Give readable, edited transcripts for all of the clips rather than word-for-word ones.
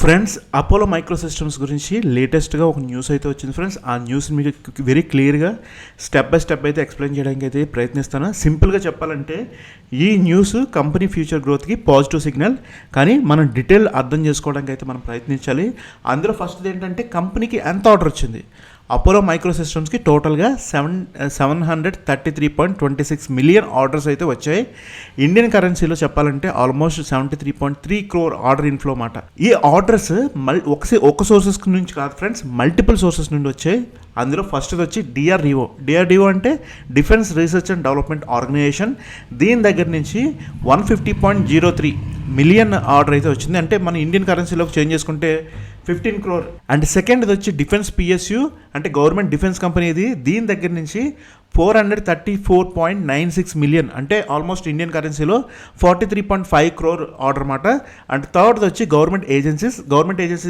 Friends, Apollo micro systems గురించి లేటెస్ట్గా ఒక న్యూస్ అయితే వచ్చింది ఫ్రెండ్స్. ఆ న్యూస్ మీకు వెరీ క్లియర్గా స్టెప్ బై స్టెప్ అయితే ఎక్స్ప్లెయిన్ చేయడానికి అయితే ప్రయత్నిస్తాను. సింపుల్గా చెప్పాలంటే ఈ న్యూస్ కంపెనీ ఫ్యూచర్ గ్రోత్కి పాజిటివ్ సిగ్నల్, కానీ మనం డీటెయిల్ అర్థం చేసుకోవడానికి అయితే మనం ప్రయత్నించాలి. అందులో ఫస్ట్ ఏంటంటే కంపెనీకి ఎంత ఆర్డర్ వచ్చింది. అపోలో మైక్రో సిస్టమ్స్కి టోటల్గా 733.26 మిలియన్ ఆర్డర్స్ అయితే వచ్చాయి. ఇండియన్ కరెన్సీలో చెప్పాలంటే ఆల్మోస్ట్ 73.3 crore ఆర్డర్ ఇన్ఫ్లో మాట. ఈ ఆర్డర్స్ ఒక సోర్సెస్ నుంచి కాదు ఫ్రెండ్స్, మల్టిపుల్ సోర్సెస్ నుండి వచ్చాయి. అందులో ఫస్ట్ వచ్చి డిఆర్డిఓ అంటే defence research and development organisation. దీని దగ్గర నుంచి 150.03 మిలియన్ ఆర్డర్ అయితే వచ్చింది. అంటే మన ఇండియన్ కరెన్సీలోకి చేంజ్ చేసుకుంటే 15 crore. అండ్ సెకండ్ వచ్చి డిఫెన్స్ పిఎస్యు అంటే గవర్నమెంట్ డిఫెన్స్ కంపెనీ ఇది. దీని దగ్గర నుంచి 434.96 మిలియన్ అంటే ఆల్మోస్ట్ ఇండియన్ కరెన్సీలో 43.5 crore ఆర్డర్ మాట. అండ్ థర్డ్ వచ్చి గవర్నమెంట్ ఏజెన్సీస్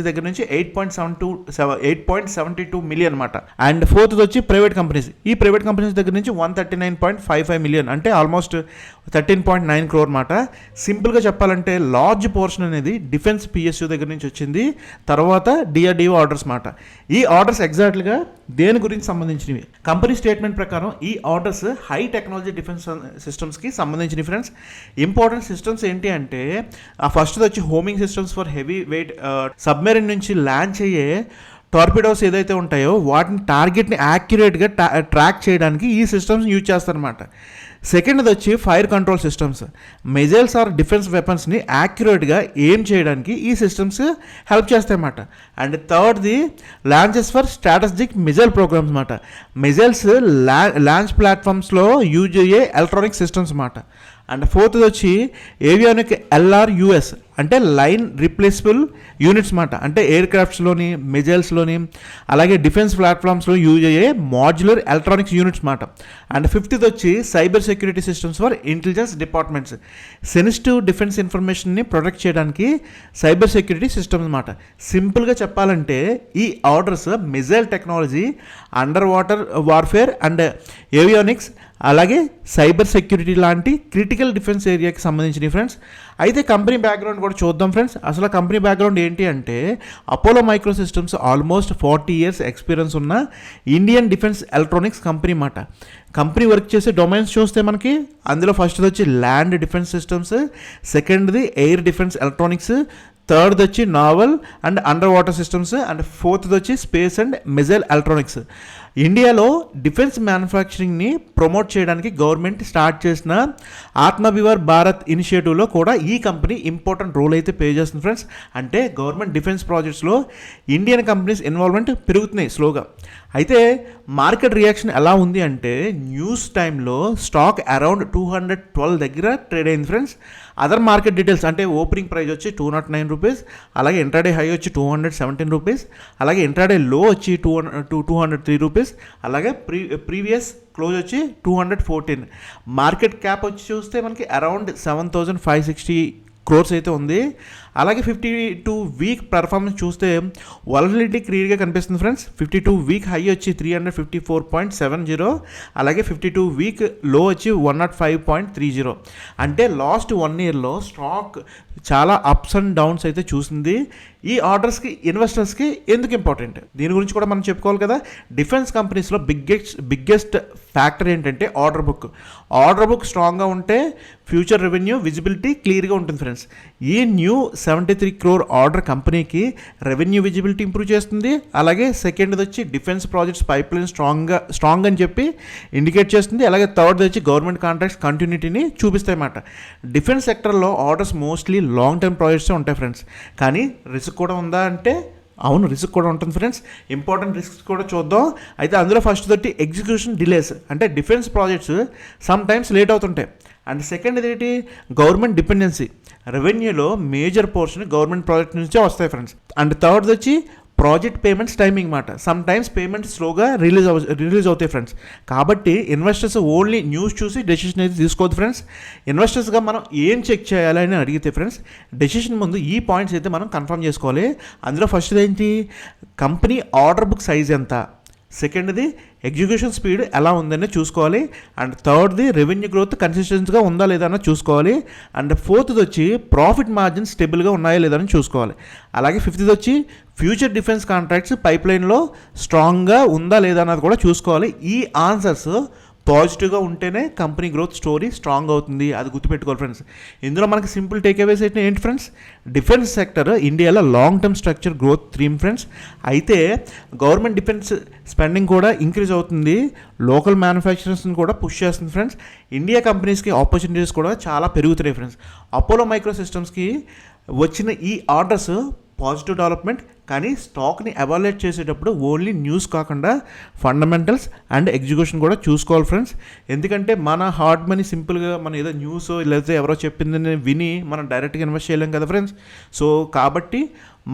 దగ్గర నుంచి 8.72 మిలియన్ అనమాట. అండ్ ఫోర్త్ వచ్చి ప్రైవేట్ కంపెనీస్. ఈ ప్రైవేట్ కంపెనీస్ దగ్గర నుంచి 139.55 మిలియన్ అంటే ఆల్మోస్ట్ 13.9 crore మాట. సింపుల్గా చెప్పాలంటే లార్జ్ పోర్షన్ అనేది డిఫెన్స్ పిఎస్యు దగ్గర నుంచి వచ్చింది, తర్వాత డిఆర్డిఓ ఆర్డర్స్ మాట. ఈ ఆర్డర్స్ ఎగ్జాక్ట్గా దేని గురించి సంబంధించినవి? కంపెనీ స్టేట్మెంట్ ప్రకారం ఈ ఆర్డర్స్ హై టెక్నాలజీ డిఫెన్స్ సిస్టమ్స్కి సంబంధించినవి ఫ్రెండ్స్. ఇంపార్టెంట్ సిస్టమ్స్ ఏంటి అంటే ఫస్ట్ వచ్చి homing systems for heavy weight submarine నుంచి ల్యాండ్ అయ్యే టార్పిడోస్ ఏదైతే ఉంటాయో వాటిని టార్గెట్ని యాక్యురేట్గా ట్రాక్ చేయడానికి ఈ సిస్టమ్స్ యూజ్ చేస్తారనమాట. సెకండ్ వచ్చి fire control systems. Missiles or defence వెపన్స్ని యాక్యురేట్గా ఎయిమ్ చేయడానికి ఈ సిస్టమ్స్ హెల్ప్ చేస్తాయన్నమాట. అండ్ థర్డ్ది launches for strategic missile programs అన్నమాట. మిజైల్స్ లాంచ్ ప్లాట్ఫామ్స్లో యూజ్ అయ్యే ఎలక్ట్రానిక్ సిస్టమ్స్ అన్నమాట. అండ్ ఫోర్త్ వచ్చి ఏవియానిక్ LRUS అంటే లైన్ రీప్లేసబుల్ యూనిట్స్ మాట. అంటే ఎయిర్ క్రాఫ్ట్స్లోని, మిజైల్స్లోని, అలాగే డిఫెన్స్ ప్లాట్ఫామ్స్లో యూజ్ అయ్యే మాడ్యులర్ ఎలక్ట్రానిక్స్ యూనిట్స్ మాట. అండ్ ఫిఫ్త్ వచ్చి cyber security systems for intelligence departments. Sensitive defence ఇన్ఫర్మేషన్ని ప్రొటెక్ట్ చేయడానికి సైబర్ సెక్యూరిటీ సిస్టమ్స్ అన్నమాట. సింపుల్గా చెప్పాలంటే ఈ orders missile technology, under water warfare and avionics అలాగే సైబర్ సెక్యూరిటీ లాంటి క్రిటికల్ డిఫెన్స్ ఏరియాకి సంబంధించిన ఫ్రెండ్స్. అయితే కంపెనీ బ్యాక్గ్రౌండ్ కూడా చూద్దాం ఫ్రెండ్స్. అసలు కంపెనీ బ్యాక్గ్రౌండ్ ఏంటి అంటే Apollo micro systems almost 40 years experience ఉన్న ఇండియన్ డిఫెన్స్ ఎలక్ట్రానిక్స్ కంపెనీ మాట. కంపెనీ వర్క్ చేసే డొమైన్స్ చూస్తే మనకి అందులో ఫస్ట్ వచ్చి ల్యాండ్ డిఫెన్స్ సిస్టమ్స్, సెకండ్ది ఎయిర్ డిఫెన్స్ ఎలక్ట్రానిక్స్, థర్డ్ వచ్చి naval and under water systems, and fourth వచ్చి స్పేస్ అండ్ మిజైల్ ఎలక్ట్రానిక్స్. ఇండియాలో డిఫెన్స్ మ్యానుఫ్యాక్చరింగ్ని ప్రమోట్ చేయడానికి గవర్నమెంట్ స్టార్ట్ చేసిన ఆత్మనిర్భర్ భారత్ ఇనిషియేటివ్లో కూడా ఈ కంపెనీ ఇంపార్టెంట్ రోల్ అయితే ప్లే చేస్తుంది ఫ్రెండ్స్. అంటే government defence ప్రాజెక్ట్స్లో Indian companies involvement పెరుగుతున్నాయి స్లోగా. అయితే మార్కెట్ రియాక్షన్ ఎలా ఉంది అంటే న్యూస్ టైంలో స్టాక్ అరౌండ్ 212 దగ్గర ట్రేడ్ అయింది ఫ్రెండ్స్. అదర్ మార్కెట్ డీటెయిల్స్ అంటే ఓపెనింగ్ ప్రైస్ వచ్చి 209 రూపీస్, అలాగే ఇంట్రాడే హై వచ్చి 217 రూపీస్, అలాగే ఇంట్రాడే లో వచ్చి 203 రూపీస్, అలాగే ప్రీవియస్ క్లోజ్ వచ్చి 214. మార్కెట్ క్యాప్ వచ్చి చూస్తే మనకి అరౌండ్ 7,560 crores అయితే ఉంది. అలాగే 52 వీక్ పెర్ఫార్మెన్స్ చూస్తే వాలటిలిటీ క్లియర్గా కనిపిస్తుంది ఫ్రెండ్స్. 52 వీక్ హై వచ్చి 354.70, అలాగే 52 వీక్ లో వచ్చి 105.30. అంటే లాస్ట్ 1 yearలో స్టాక్ చాలా అప్స్ అండ్ డౌన్స్ అయితే చూసింది. ఈ ఆర్డర్స్కి ఇన్వెస్టర్స్కి ఎందుకు ఇంపార్టెంట్, దీని గురించి కూడా మనం చెప్పుకోవాలి కదా. డిఫెన్స్ కంపెనీస్లో బిగ్గెస్ట్ ఫ్యాక్టర్ ఏంటంటే ఆర్డర్ బుక్ స్ట్రాంగ్గా ఉంటే ఫ్యూచర్ రెవెన్యూ విజిబిలిటీ క్లియర్గా ఉంటుంది ఫ్రెండ్స్. ఈ న్యూ 73 crore ఆర్డర్ కంపెనీకి రెవెన్యూ విజిబిలిటీ ఇంప్రూవ్ చేస్తుంది. అలాగే సెకండ్ వచ్చి డిఫెన్స్ ప్రాజెక్ట్స్ పైప్లైన్ స్ట్రాంగ్ అని చెప్పి ఇండికేట్ చేస్తుంది. అలాగే థర్డ్ వచ్చి గవర్నమెంట్ కాంట్రాక్ట్స్ కంటిన్యూటీని చూపిస్తాయి అన్నమాట. డిఫెన్స్ సెక్టర్లో ఆర్డర్స్ మోస్ట్లీ లాంగ్ టర్మ్ ప్రాజెక్ట్సే ఉంటాయి ఫ్రెండ్స్. కానీ రిస్క్ కూడా ఉందా అంటే అవును, రిస్క్ కూడా ఉంటుంది ఫ్రెండ్స్. ఇంపార్టెంట్ రిస్క్ కూడా చూద్దాం. అయితే అందులో ఫస్ట్ తోటి ఎగ్జిక్యూషన్ డిలేస్ అంటే defence projects some times late అవుతుంటాయి. అండ్ సెకండ్ ఏంటి, గవర్నమెంట్ డిపెండెన్సీ. రెవెన్యూలో మేజర్ పోర్షన్ గవర్నమెంట్ ప్రాజెక్ట్ నుంచే వస్తాయి ఫ్రెండ్స్. అండ్ థర్డ్ వచ్చి ప్రాజెక్ట్ పేమెంట్స్ టైమింగ్ మాట. సమ్ టైమ్స్ పేమెంట్స్ స్లోగా రిలీజ్ అవుతాయి ఫ్రెండ్స్. కాబట్టి ఇన్వెస్టర్స్ ఓన్లీ న్యూస్ చూసి డెసిషన్ అయితే తీసుకోవద్దు ఫ్రెండ్స్. ఇన్వెస్టర్స్గా మనం ఏం చెక్ చేయాలి అని అడిగితే ఫ్రెండ్స్, డెసిషన్ ముందు ఈ పాయింట్స్ అయితే మనం కన్ఫర్మ్ చేసుకోవాలి. అందులో ఫస్ట్ ఏంటి, కంపెనీ ఆర్డర్ బుక్ సైజ్ ఎంత, సెకండ్ది ఎగ్జిక్యూషన్ స్పీడ్ ఎలా ఉందని చూసుకోవాలి. అండ్ థర్డ్ది రెవెన్యూ గ్రోత్ కన్సిస్టెన్సీగా ఉందా లేదా అని చూసుకోవాలి. అండ్ ఫోర్త్ది వచ్చి ప్రాఫిట్ మార్జిన్ స్టేబుల్గా ఉన్నాయా లేదా అని చూసుకోవాలి. అలాగే ఫిఫ్త్ది వచ్చి ఫ్యూచర్ డిఫెన్స్ కాంట్రాక్ట్స్ పైప్ లైన్లో స్ట్రాంగ్గా ఉందా లేదా అన్నది కూడా చూసుకోవాలి. ఈ ఆన్సర్స్ పాజిటివ్గా ఉంటేనే కంపెనీ గ్రోత్ స్టోరీ స్ట్రాంగ్ అవుతుంది. అది గుర్తుపెట్టుకోవాలి ఫ్రెండ్స్. ఇందులో మనకి సింపుల్ టేక్అవేస్ అయితే ఏంటి ఫ్రెండ్స్, డిఫెన్స్ సెక్టర్ ఇండియాలో long term structure growth theme friends. అయితే గవర్నమెంట్ డిఫెన్స్ స్పెండింగ్ కూడా ఇంక్రీజ్ అవుతుంది, లోకల్ మ్యానుఫ్యాక్చరర్స్ని కూడా పుష్ చేస్తుంది ఫ్రెండ్స్. ఇండియా కంపెనీస్కి ఆపర్చునిటీస్ కూడా చాలా పెరుగుతున్నాయి ఫ్రెండ్స్. అపోలో మైక్రో సిస్టమ్స్కి వచ్చిన ఈ ఆర్డర్స్ పాజిటివ్ డెవలప్మెంట్, కానీ స్టాక్ని ఎవాల్యుయేట్ చేసేటప్పుడు ఓన్లీ న్యూస్ కాకుండా ఫండమెంటల్స్ అండ్ ఎగ్జిక్యూషన్ కూడా చూసుకోవాలి ఫ్రెండ్స్. ఎందుకంటే మన హార్డ్ మనీ సింపుల్గా మనం ఏదో న్యూస్ లేకపోతే ఎవరో చెప్పిందని విని మనం డైరెక్ట్గా ఇన్వెస్ట్ చేయలేం కదా ఫ్రెండ్స్. సో కాబట్టి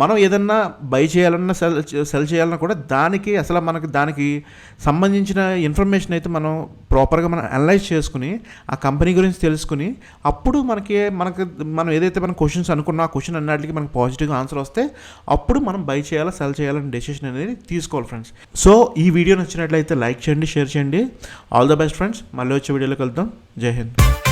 మనం ఏదన్నా బై చేయాలన్నా సెల్ చేయాలన్నా కూడా దానికి అసలు మనకి దానికి సంబంధించిన ఇన్ఫర్మేషన్ అయితే మనం ప్రాపర్గా మనం అనలైజ్ చేసుకుని ఆ కంపెనీ గురించి తెలుసుకుని అప్పుడు మనం ఏదైతే మనం క్వశ్చన్స్ అనుకున్నా ఆ క్వశ్చన్ అన్నిటికీ మనకు పాజిటివ్గా ఆన్సర్ వస్తే అప్పుడు మనం బై చేయాలా సెల్ చేయాలని డెసిషన్ అనేది తీసుకోవాలి ఫ్రెండ్స్. సో ఈ వీడియో నచ్చినట్లయితే లైక్ చేయండి, షేర్ చేయండి. All the best friends. మళ్ళీ వచ్చే వీడియోలోకి వెళ్తాం. జై హింద్.